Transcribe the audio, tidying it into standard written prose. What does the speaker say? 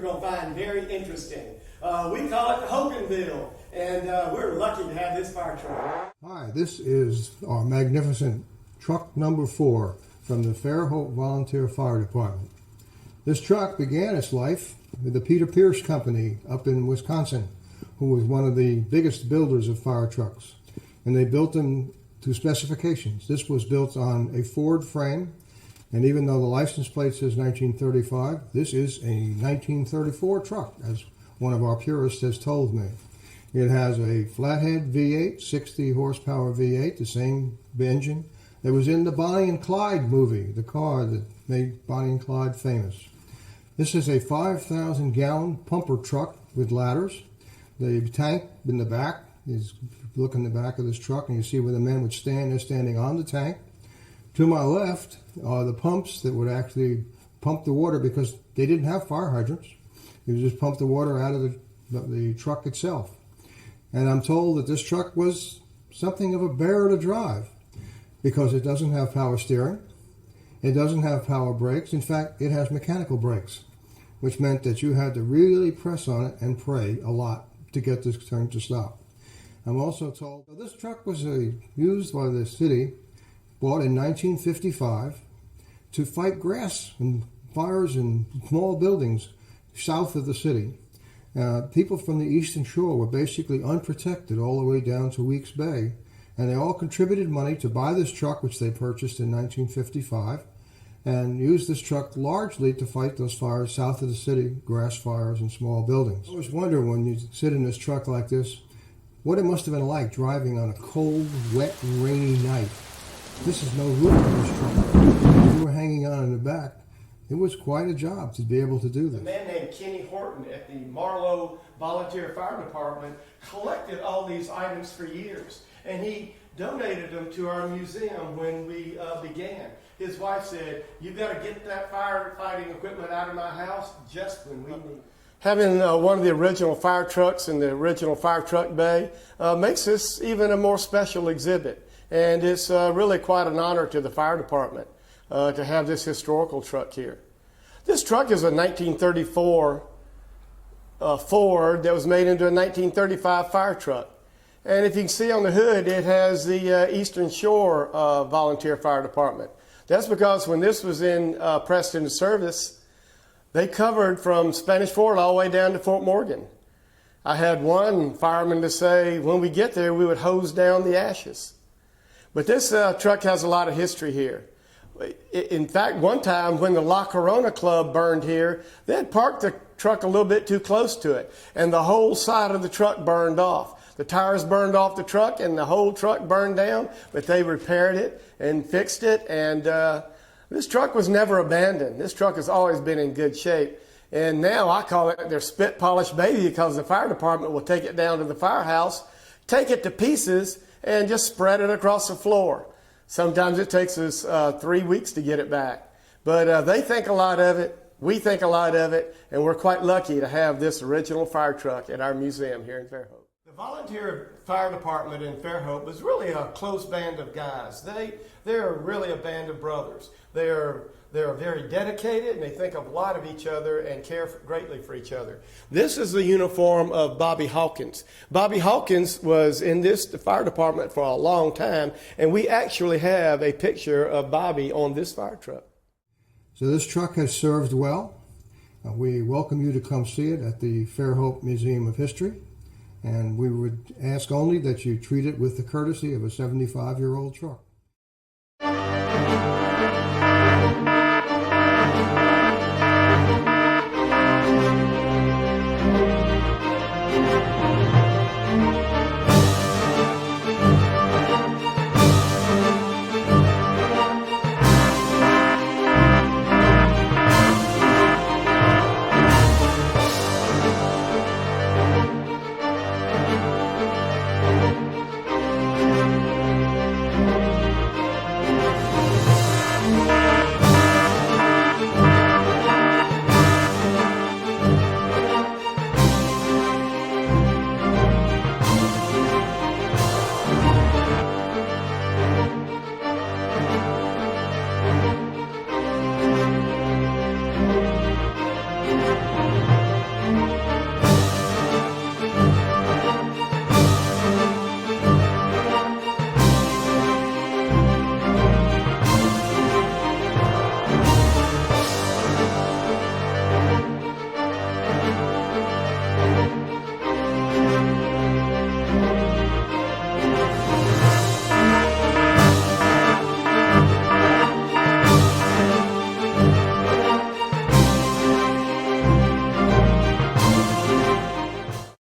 going to find very interesting. We call it Hoganville, and we're lucky to have this fire truck. Hi, this is our magnificent truck number 4 from the Fairhope Volunteer Fire Department. This truck began its life with the Pirsch company up in Wisconsin, who was one of the biggest builders of fire trucks. And they built them to specifications. This was built on a Ford frame, and even though the license plate says 1935, this is a 1934 truck, as one of our purists has told me. It has a flathead V8, 60 horsepower V8, the same engine that was in the Bonnie and Clyde movie, the car that made Bonnie and Clyde famous. This is a 5,000 gallon pumper truck with ladders. The tank in the back is, look in the back of this truck and you see where the men would stand. They're standing on the tank. To my left are the pumps that would actually pump the water, because they didn't have fire hydrants. You just pump the water out of the truck itself. And I'm told that this truck was something of a bear to drive, because it doesn't have power steering. It doesn't have power brakes. In fact, it has mechanical brakes, which meant that you had to really press on it and pray a lot to get this thing to stop. I'm also told this truck was used by the city, bought in 1955, to fight grass and fires in small buildings south of the city. People from the Eastern Shore were basically unprotected all the way down to Weeks Bay, and they all contributed money to buy this truck, which they purchased in 1955, and used this truck largely to fight those fires south of the city, grass fires and small buildings. I always wonder, when you sit in this truck like this, what it must have been like driving on a cold, wet, rainy night. This is no roof on this truck. We were hanging on in the back. It was quite a job to be able to do this. A man named Kenny Horton at the Marlow Volunteer Fire Department collected all these items for years, and he donated them to our museum when we began. His wife said, "You've got to get that firefighting equipment out of my house just when we need it." Having one of the original fire trucks in the original fire truck bay makes this even a more special exhibit, and it's really quite an honor to the fire department to have this historical truck here. This truck is a 1934 Ford that was made into a 1935 fire truck. And if you can see on the hood, it has the Eastern Shore Volunteer Fire Department. That's because when this was in pressed into service, they covered from Spanish Fort all the way down to Fort Morgan. I had one fireman to say, when we get there, we would hose down the ashes. But this truck has a lot of history here. In fact, one time when the La Corona Club burned here, they had parked the truck a little bit too close to it, and the whole side of the truck burned off. The tires burned off the truck, and the whole truck burned down, but they repaired it and fixed it, and this truck was never abandoned. This truck has always been in good shape, and now I call it their spit polish baby, because the fire department will take it down to the firehouse, take it to pieces, and just spread it across the floor. Sometimes it takes us 3 weeks to get it back. But they think a lot of it, we think a lot of it, and we're quite lucky to have this original fire truck at our museum here in Fairhope. The volunteer fire department in Fairhope is really a close band of guys. They're really a band of brothers. They're very dedicated, and they think a lot of each other and care greatly for each other. This is the uniform of Bobby Hawkins. Bobby Hawkins was in the fire department for a long time, and we actually have a picture of Bobby on this fire truck. So this truck has served well. We welcome you to come see it at the Fairhope Museum of History, and we would ask only that you treat it with the courtesy of a 75-year-old truck.